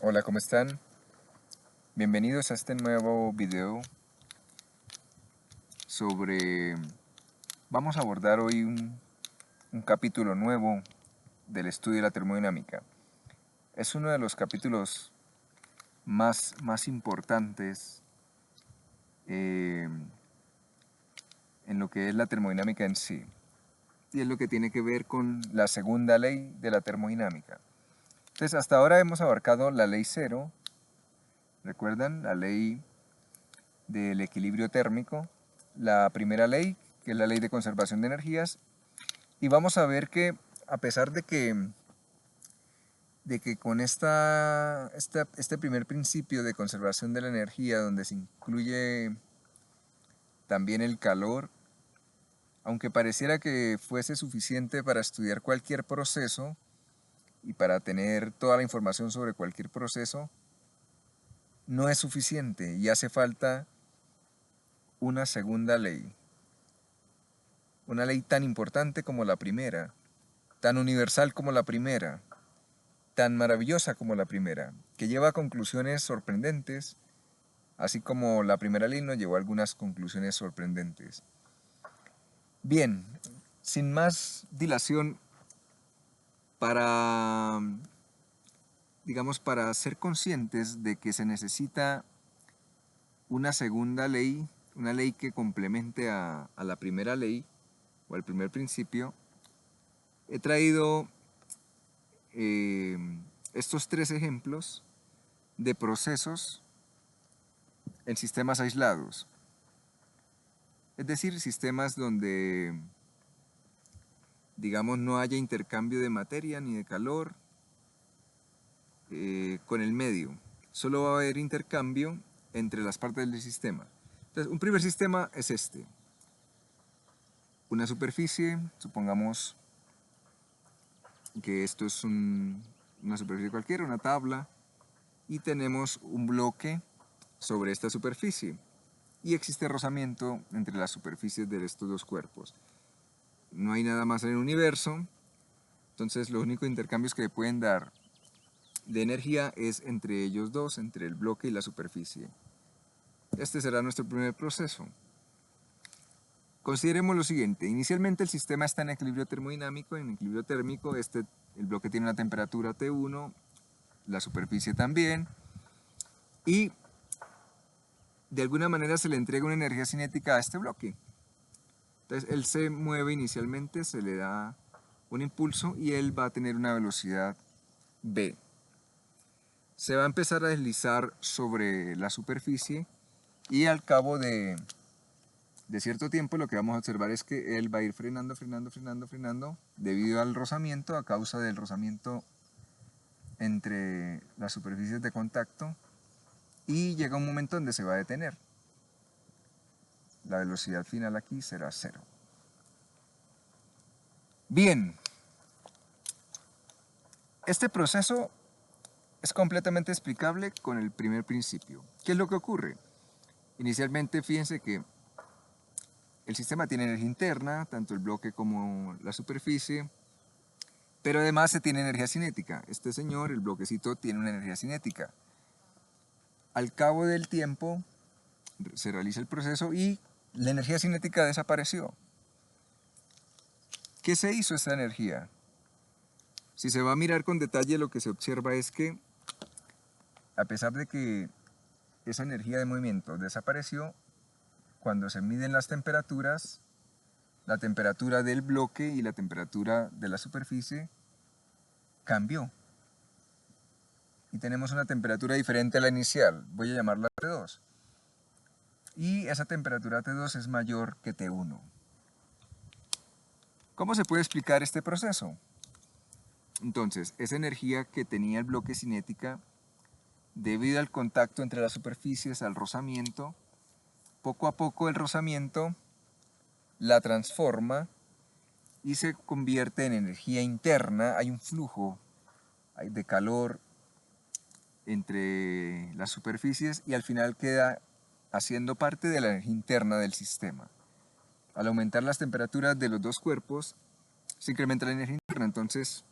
Hola, ¿cómo están? Bienvenidos a este nuevo video sobre... Vamos a abordar hoy un capítulo nuevo del estudio de la termodinámica. Es uno de los capítulos más importantes eh, en lo que es la termodinámica en sí. Y es lo que tiene que ver con la segunda ley de la termodinámica. Entonces, hasta ahora hemos abarcado la ley cero. ¿Recuerdan? La ley del equilibrio térmico, la primera ley, que es la ley de conservación de energías, y vamos a ver que a pesar de que con este primer principio de conservación de la energía, donde se incluye también el calor, aunque pareciera que fuese suficiente para estudiar cualquier proceso y para tener toda la información sobre cualquier proceso, no es suficiente y hace falta una segunda ley. Una ley tan importante como la primera, tan universal como la primera, tan maravillosa como la primera, que lleva a conclusiones sorprendentes, así como la primera ley nos llevó a algunas conclusiones sorprendentes. Bien, sin más dilación, para ser conscientes de que se necesita una segunda ley, una ley que complemente a la primera ley o al primer principio, he traído estos tres ejemplos de procesos en sistemas aislados. Es decir, sistemas donde, digamos, no haya intercambio de materia ni de calor con el medio. Solo va a haber intercambio entre las partes del sistema. Entonces, un primer sistema es este. Una superficie, supongamos que esto es una superficie cualquiera, una tabla, y tenemos un bloque sobre esta superficie. Y existe rozamiento entre las superficies de estos dos cuerpos. No hay nada más en el universo, entonces los únicos intercambios que pueden dar de energía es entre ellos dos, entre el bloque y la superficie. Este será nuestro primer proceso. Consideremos lo siguiente: inicialmente el sistema está en equilibrio termodinámico, en equilibrio térmico. El bloque tiene una temperatura T1, la superficie también, y de alguna manera se le entrega una energía cinética a este bloque. Entonces él se mueve inicialmente, se le da un impulso y él va a tener una velocidad v. Se va a empezar a deslizar sobre la superficie y al cabo de cierto tiempo lo que vamos a observar es que él va a ir frenando debido al rozamiento, a causa del rozamiento entre las superficies de contacto, y llega un momento donde se va a detener. La velocidad final aquí será 0. Bien, este proceso es completamente explicable con el primer principio. ¿Qué es lo que ocurre? Inicialmente, fíjense que el sistema tiene energía interna, tanto el bloque como la superficie, pero además se tiene energía cinética. Este señor, el bloquecito, tiene una energía cinética. Al cabo del tiempo se realiza el proceso y la energía cinética desapareció. ¿Qué se hizo esta energía? Si se va a mirar con detalle, lo que se observa es que, a pesar de que esa energía de movimiento desapareció, cuando se miden las temperaturas, la temperatura del bloque y la temperatura de la superficie cambió. Y tenemos una temperatura diferente a la inicial, voy a llamarla T2. Y esa temperatura T2 es mayor que T1. ¿Cómo se puede explicar este proceso? Entonces, esa energía que tenía el bloque cinética, debido al contacto entre las superficies, al rozamiento, poco a poco el rozamiento la transforma y se convierte en energía interna. Hay un flujo de calor entre las superficies y al final queda haciendo parte de la energía interna del sistema. Al aumentar las temperaturas de los dos cuerpos, se incrementa la energía interna. Entonces,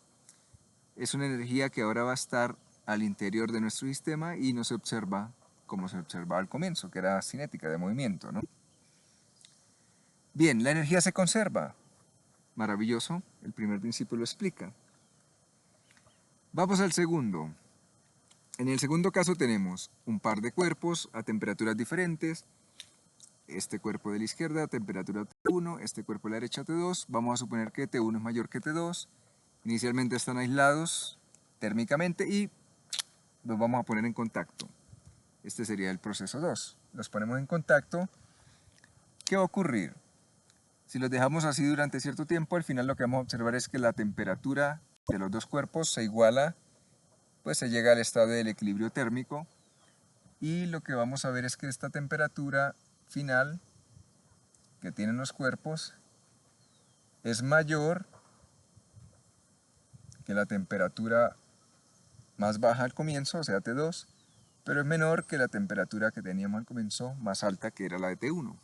es una energía que ahora va a estar al interior de nuestro sistema y no se observa como se observaba al comienzo, que era cinética, de movimiento, ¿no? Bien, la energía se conserva. Maravilloso, el primer principio lo explica. Vamos al segundo. En el segundo caso tenemos un par de cuerpos a temperaturas diferentes. Este cuerpo de la izquierda, temperatura T1, este cuerpo de la derecha T2. Vamos a suponer que T1 es mayor que T2. Inicialmente están aislados térmicamente y los vamos a poner en contacto. Este sería el proceso 2. Los ponemos en contacto. ¿Qué va a ocurrir? Si los dejamos así durante cierto tiempo, al final lo que vamos a observar es que la temperatura de los dos cuerpos se iguala, pues se llega al estado del equilibrio térmico. Y lo que vamos a ver es que esta temperatura final que tienen los cuerpos es mayor que la temperatura más baja al comienzo, o sea T2, pero es menor que la temperatura que teníamos al comienzo, más alta, que era la de T1,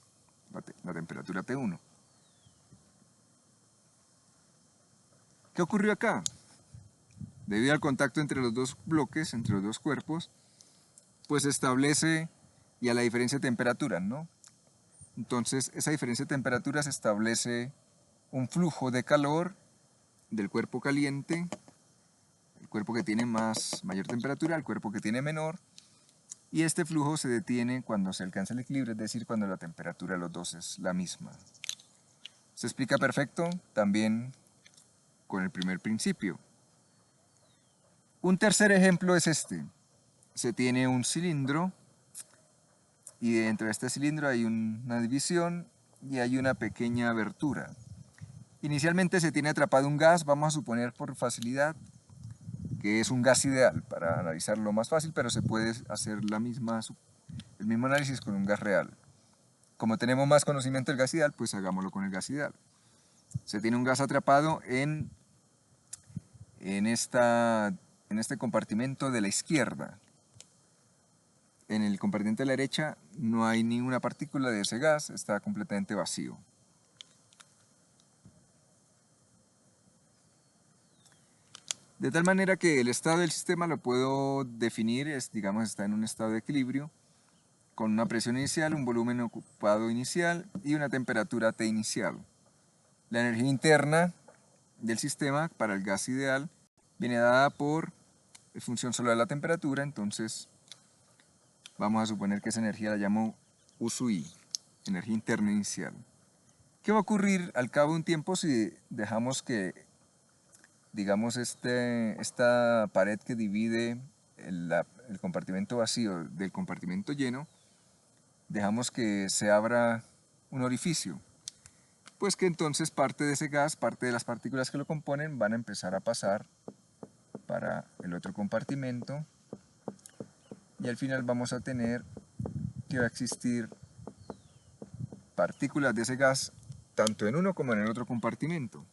la temperatura T1. ¿Qué ocurrió acá? Debido al contacto entre los dos bloques, entre los dos cuerpos, pues se establece, y a la diferencia de temperaturas, ¿no? Entonces, esa diferencia de temperaturas establece un flujo de calor del cuerpo caliente, el cuerpo que tiene mayor temperatura, al cuerpo que tiene menor, y este flujo se detiene cuando se alcanza el equilibrio, es decir, cuando la temperatura de los dos es la misma. Se explica perfecto también con el primer principio. Un tercer ejemplo es este. Se tiene un cilindro y dentro de este cilindro hay una división y hay una pequeña abertura. Inicialmente se tiene atrapado un gas, vamos a suponer por facilidad que es un gas ideal para analizarlo más fácil, pero se puede hacer el mismo análisis con un gas real. Como tenemos más conocimiento del gas ideal, pues hagámoslo con el gas ideal. Se tiene un gas atrapado en este compartimento de la izquierda. En el compartimento de la derecha no hay ninguna partícula de ese gas, está completamente vacío. De tal manera que el estado del sistema lo puedo definir, digamos, está en un estado de equilibrio, con una presión inicial, un volumen ocupado inicial y una temperatura T inicial. La energía interna del sistema para el gas ideal viene dada por función solo de la temperatura, entonces vamos a suponer que esa energía la llamo U sub I, energía interna inicial. ¿Qué va a ocurrir al cabo de un tiempo si dejamos que, digamos, esta pared que divide el compartimento vacío del compartimento lleno, dejamos que se abra un orificio? Pues que entonces parte de ese gas, parte de las partículas que lo componen, van a empezar a pasar para el otro compartimento y al final vamos a tener que va a existir partículas de ese gas tanto en uno como en el otro compartimento.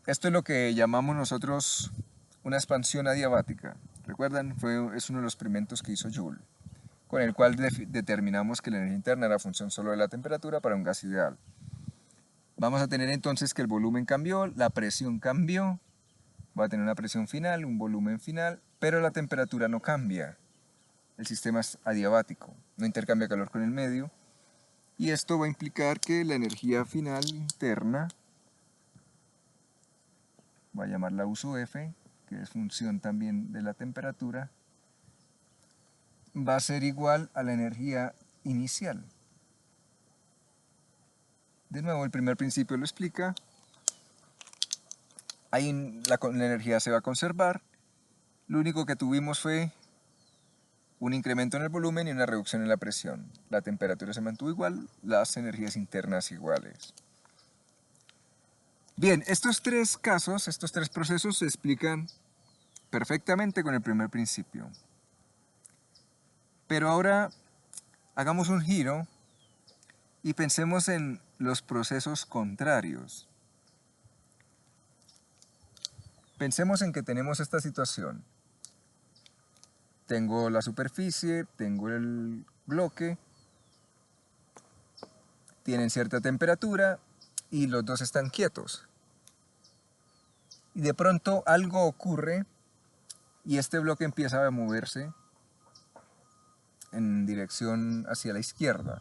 Esto es lo que llamamos nosotros una expansión adiabática. ¿Recuerdan? Es uno de los experimentos que hizo Joule, con el cual determinamos que la energía interna era función solo de la temperatura para un gas ideal. Vamos a tener entonces que el volumen cambió, la presión cambió, va a tener una presión final, un volumen final, pero la temperatura no cambia. El sistema es adiabático, no intercambia calor con el medio, y esto va a implicar que la energía final interna, voy a llamarla U sub F, que es función también de la temperatura, va a ser igual a la energía inicial. De nuevo, el primer principio lo explica. Ahí la energía se va a conservar. Lo único que tuvimos fue un incremento en el volumen y una reducción en la presión. La temperatura se mantuvo igual, las energías internas iguales. Bien, estos tres casos, estos tres procesos se explican perfectamente con el primer principio. Pero ahora hagamos un giro y pensemos en los procesos contrarios. Pensemos en que tenemos esta situación. Tengo la superficie, tengo el bloque, tienen cierta temperatura y los dos están quietos. Y de pronto algo ocurre y este bloque empieza a moverse en dirección hacia la izquierda.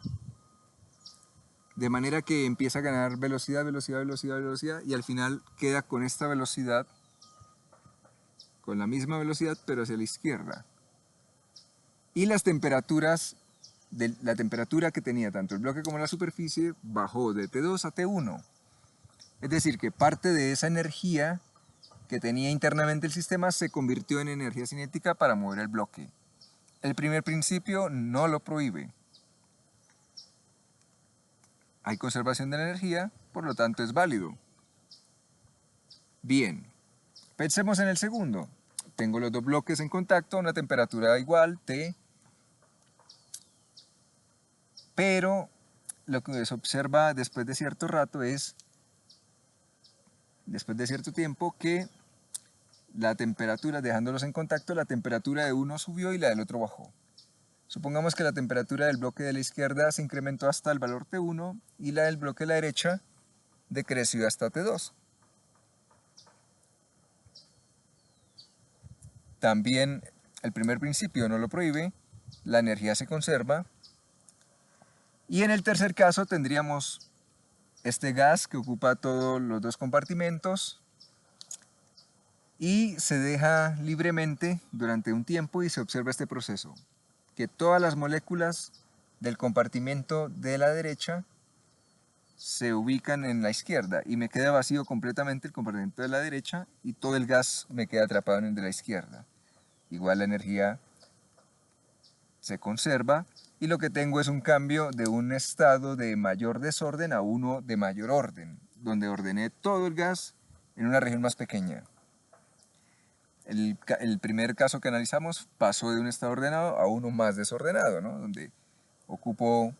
De manera que empieza a ganar velocidad, velocidad, velocidad, velocidad, y al final queda con esta velocidad, con la misma velocidad, pero hacia la izquierda. Y las temperaturas, la temperatura que tenía tanto el bloque como la superficie, bajó de T2 a T1. Es decir, que parte de esa energía que tenía internamente el sistema se convirtió en energía cinética para mover el bloque. El primer principio no lo prohíbe. Hay conservación de la energía, por lo tanto es válido. Bien, pensemos en el segundo. Tengo los dos bloques en contacto a una temperatura igual, T, pero lo que se observa después de cierto rato es, después de cierto tiempo, que la temperatura, dejándolos en contacto, la temperatura de uno subió y la del otro bajó. Supongamos que la temperatura del bloque de la izquierda se incrementó hasta el valor T1 y la del bloque de la derecha decreció hasta T2. También el primer principio no lo prohíbe, la energía se conserva. Y en el tercer caso tendríamos este gas que ocupa todos los dos compartimentos y se deja libremente durante un tiempo y se observa este proceso, que todas las moléculas del compartimento de la derecha se ubican en la izquierda y me queda vacío completamente el compartimento de la derecha y todo el gas me queda atrapado en el de la izquierda. Igual la energía se conserva y lo que tengo es un cambio de un estado de mayor desorden a uno de mayor orden, donde ordené todo el gas en una región más pequeña. El primer caso que analizamos pasó de un estado ordenado a uno más desordenado, ¿no? Donde ocupo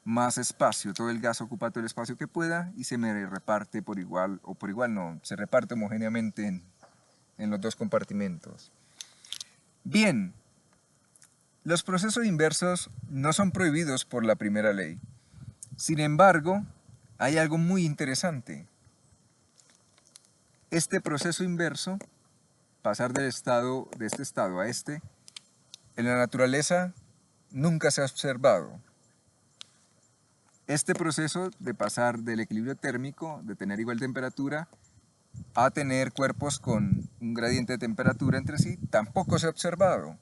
más espacio, todo el gas ocupa todo el espacio que pueda y se me reparte por igual, o por igual no, se reparte homogéneamente en los dos compartimentos. Bien, los procesos inversos no son prohibidos por la primera ley. Sin embargo, hay algo muy interesante. Este proceso inverso, pasar de este estado a este, en la naturaleza nunca se ha observado. Este proceso de pasar del equilibrio térmico, de tener igual temperatura, a tener cuerpos con un gradiente de temperatura entre sí, tampoco se ha observado.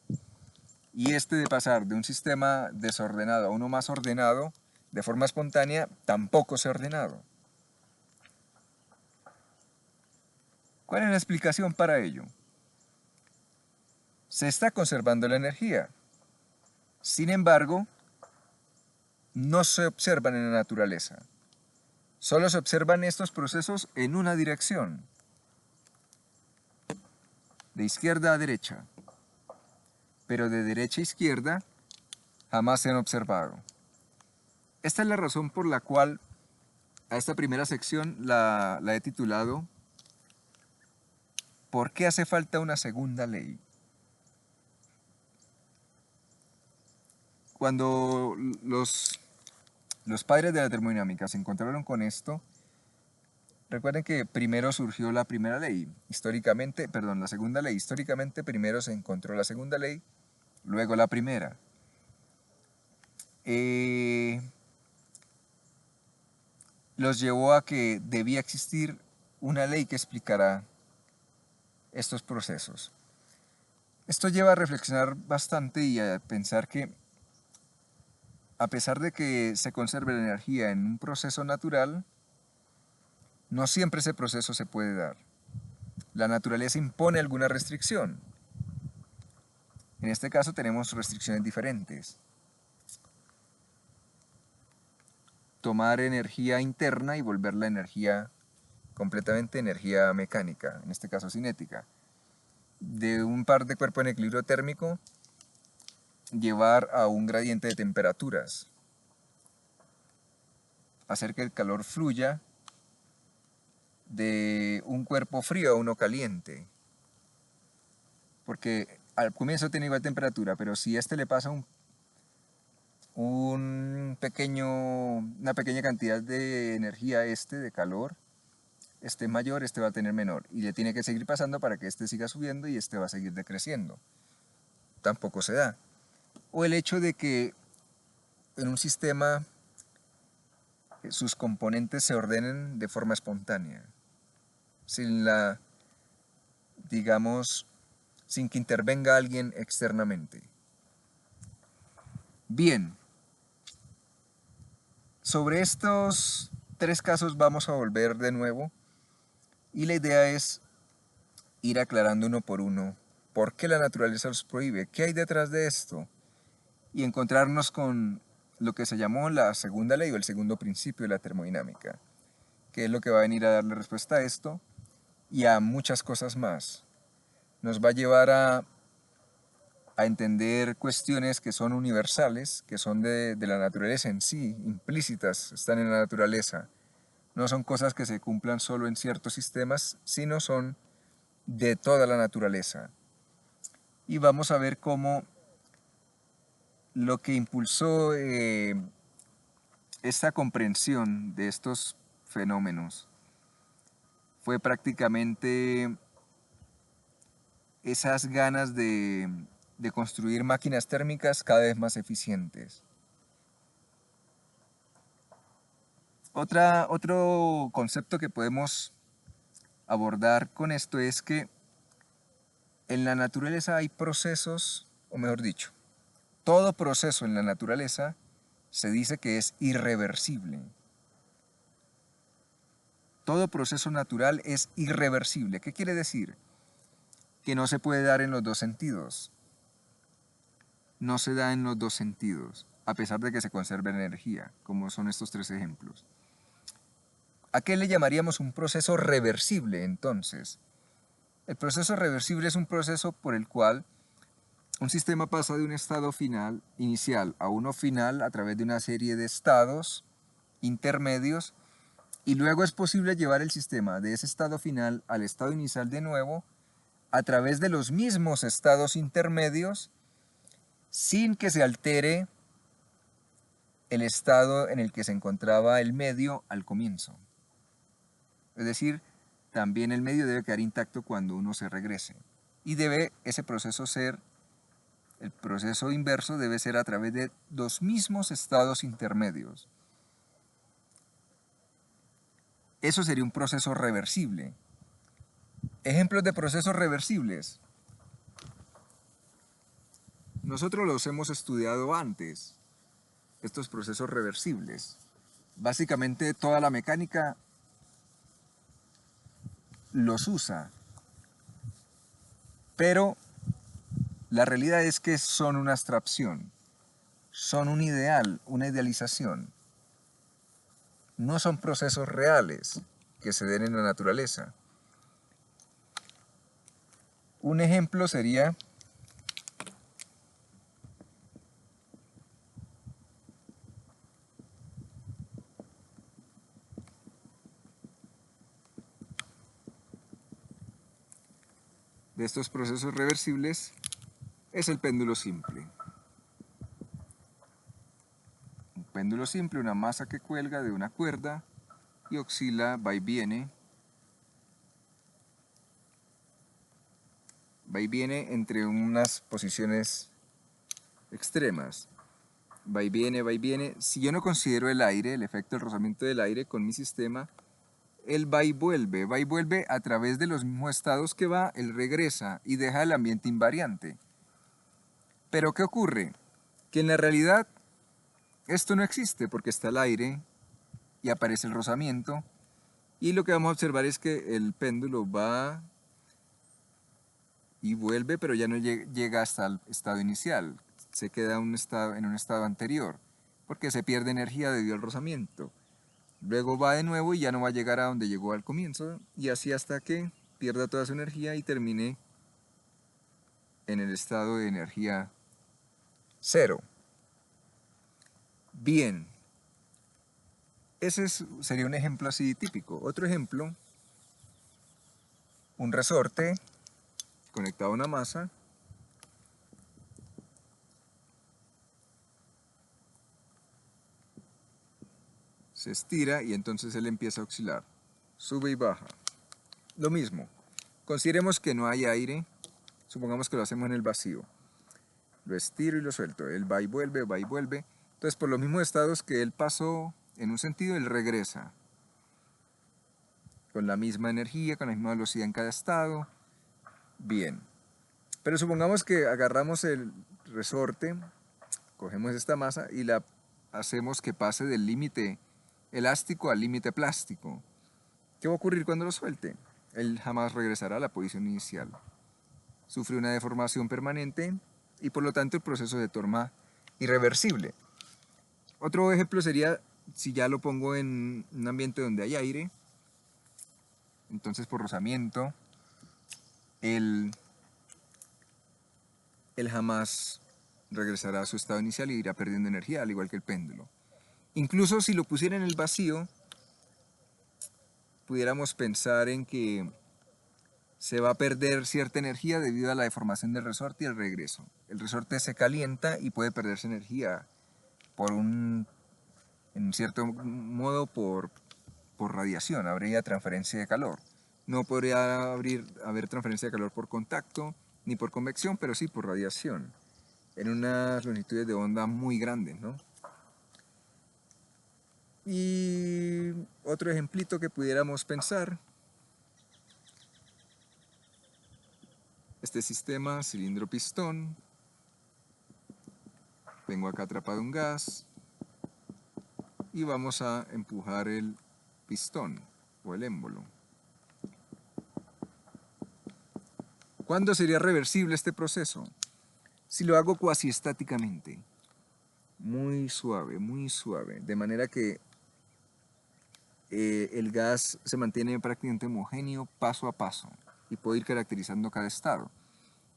Y este de pasar de un sistema desordenado a uno más ordenado, de forma espontánea, tampoco se ha ordenado. ¿Cuál es la explicación para ello? Se está conservando la energía. Sin embargo, no se observan en la naturaleza. Solo se observan estos procesos en una dirección, de izquierda a derecha. Pero de derecha a izquierda jamás se han observado. Esta es la razón por la cual a esta primera sección la he titulado ¿Por qué hace falta una segunda ley? Cuando los padres de la termodinámica se encontraron con esto, recuerden que primero surgió la primera ley, la segunda ley. Históricamente primero se encontró la segunda ley, luego la primera. Los llevó a que debía existir una ley que explicara estos procesos. Esto lleva a reflexionar bastante y a pensar que a pesar de que se conserve la energía en un proceso natural, no siempre ese proceso se puede dar. La naturaleza impone alguna restricción. En este caso tenemos restricciones diferentes. Tomar energía interna y volverla completamente energía mecánica, en este caso cinética. De un par de cuerpos en equilibrio térmico, llevar a un gradiente de temperaturas. Hacer que el calor fluya de un cuerpo frío a uno caliente. Porque al comienzo tiene igual temperatura, pero si a este le pasa una pequeña cantidad de energía de calor, este mayor, este va a tener menor. Y le tiene que seguir pasando para que este siga subiendo y este va a seguir decreciendo. Tampoco se da. O el hecho de que en un sistema sus componentes se ordenen de forma espontánea, sin la, digamos, sin que intervenga alguien externamente. Bien, sobre estos tres casos vamos a volver de nuevo y la idea es ir aclarando uno por uno por qué la naturaleza los prohíbe, qué hay detrás de esto y encontrarnos con lo que se llamó la segunda ley o el segundo principio de la termodinámica, que es lo que va a venir a darle respuesta a esto y a muchas cosas más. Nos va a llevar a entender cuestiones que son universales, que son de la naturaleza en sí, implícitas, están en la naturaleza. No son cosas que se cumplan solo en ciertos sistemas, sino son de toda la naturaleza. Y vamos a ver cómo lo que impulsó esta comprensión de estos fenómenos fue prácticamente esas ganas de construir máquinas térmicas cada vez más eficientes. Otro concepto que podemos abordar con esto es que en la naturaleza hay procesos, o mejor dicho, todo proceso en la naturaleza se dice que es irreversible. Todo proceso natural es irreversible. ¿Qué quiere decir? Que no se puede dar en los dos sentidos. No se da en los dos sentidos, a pesar de que se conserve energía, como son estos tres ejemplos. ¿A qué le llamaríamos un proceso reversible, entonces? El proceso reversible es un proceso por el cual un sistema pasa de un estado final, inicial a uno final a través de una serie de estados intermedios y luego es posible llevar el sistema de ese estado final al estado inicial de nuevo a través de los mismos estados intermedios sin que se altere el estado en el que se encontraba el medio al comienzo. Es decir, también el medio debe quedar intacto cuando uno se regrese. Y debe ese proceso ser, el proceso inverso debe ser a través de los mismos estados intermedios. Eso sería un proceso reversible. Ejemplos de procesos reversibles. Nosotros los hemos estudiado antes, estos procesos reversibles. Básicamente toda la mecánica los usa, pero la realidad es que son una abstracción, son un ideal, una idealización. No son procesos reales que se den en la naturaleza. Un ejemplo sería de estos procesos reversibles es el péndulo simple. Un péndulo simple, una masa que cuelga de una cuerda y oscila, va y viene entre unas posiciones extremas. Va y viene, va y viene. Si yo no considero el aire, el efecto del rozamiento del aire con mi sistema, él va y vuelve a través de los mismos estados que va, él regresa y deja el ambiente invariante. Pero ¿qué ocurre? Que en la realidad esto no existe porque está el aire y aparece el rozamiento y lo que vamos a observar es que el péndulo va y vuelve, pero ya no llega hasta el estado inicial, se queda en un estado anterior porque se pierde energía debido al rozamiento. Luego va de nuevo y ya no va a llegar a donde llegó al comienzo y así hasta que pierda toda su energía y termine en el estado de energía cero. Bien, ese sería un ejemplo así típico. Otro ejemplo, un resorte conectado a una masa se estira y entonces él empieza a oscilar. sube y baja. Lo mismo, consideremos que no hay aire, supongamos que lo hacemos en el vacío. Lo estiro y lo suelto, él va y vuelve, va y vuelve. Entonces, por los mismos estados que él pasó en un sentido, él regresa. Con la misma energía, con la misma velocidad en cada estado. Bien. Pero supongamos que agarramos el resorte, cogemos esta masa y la hacemos que pase del límite elástico al límite plástico. ¿Qué va a ocurrir cuando lo suelte? Él jamás regresará a la posición inicial. Sufre una deformación permanente y por lo tanto el proceso se torna irreversible. Otro ejemplo sería si ya lo pongo en un ambiente donde hay aire, entonces por rozamiento, él jamás regresará a su estado inicial y irá perdiendo energía, al igual que el péndulo. Incluso si lo pusiera en el vacío, pudiéramos pensar en que se va a perder cierta energía debido a la deformación del resorte y el regreso. El resorte se calienta y puede perderse energía en cierto modo por radiación, habría transferencia de calor. No podría haber transferencia de calor por contacto ni por convección, pero sí por radiación, en unas longitudes de onda muy grandes, ¿no? Y otro ejemplito que pudiéramos pensar, este sistema cilindro-pistón, tengo acá atrapado un gas y vamos a empujar el pistón o el émbolo. ¿Cuándo sería reversible este proceso? Si lo hago cuasi estáticamente, muy suave, de manera que el gas se mantiene prácticamente homogéneo paso a paso y puedo ir caracterizando cada estado.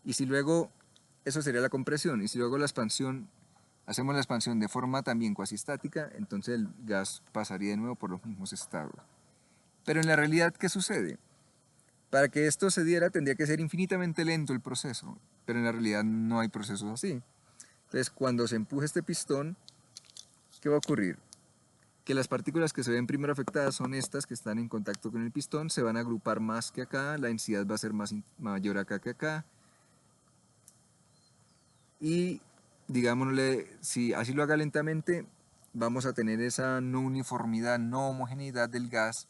Y si luego, eso sería la compresión, y si luego la expansión, hacemos la expansión de forma también cuasi estática, entonces el gas pasaría de nuevo por los mismos estados. Pero en la realidad, ¿qué sucede? Para que esto se diera tendría que ser infinitamente lento el proceso, pero en la realidad no hay procesos así. Entonces cuando se empuje este pistón, ¿qué va a ocurrir? Que las partículas que se ven primero afectadas son estas que están en contacto con el pistón, se van a agrupar más que acá, la densidad va a ser mayor acá que acá. Y digámosle, si así lo haga lentamente, vamos a tener esa no uniformidad, no homogeneidad del gas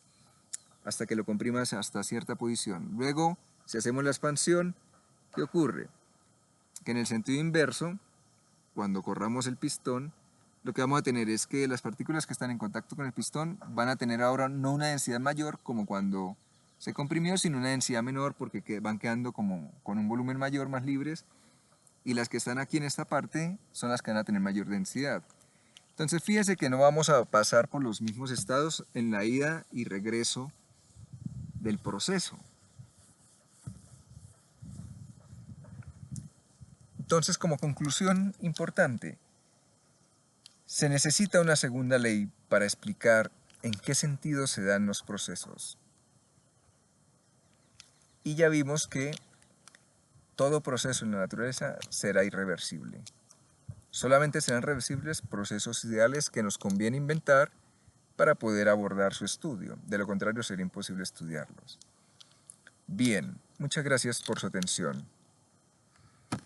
hasta que lo comprimas hasta cierta posición. Luego, si hacemos la expansión, ¿qué ocurre? Que en el sentido inverso, cuando corramos el pistón, lo que vamos a tener es que las partículas que están en contacto con el pistón van a tener ahora no una densidad mayor como cuando se comprimió, sino una densidad menor porque van quedando como con un volumen mayor, más libres, y las que están aquí en esta parte son las que van a tener mayor densidad. Entonces fíjese que no vamos a pasar por los mismos estados en la ida y regreso del proceso. Entonces, como conclusión importante, se necesita una segunda ley para explicar en qué sentido se dan los procesos. Y ya vimos que todo proceso en la naturaleza será irreversible. Solamente serán reversibles procesos ideales que nos conviene inventar para poder abordar su estudio. De lo contrario, sería imposible estudiarlos. Bien, muchas gracias por su atención.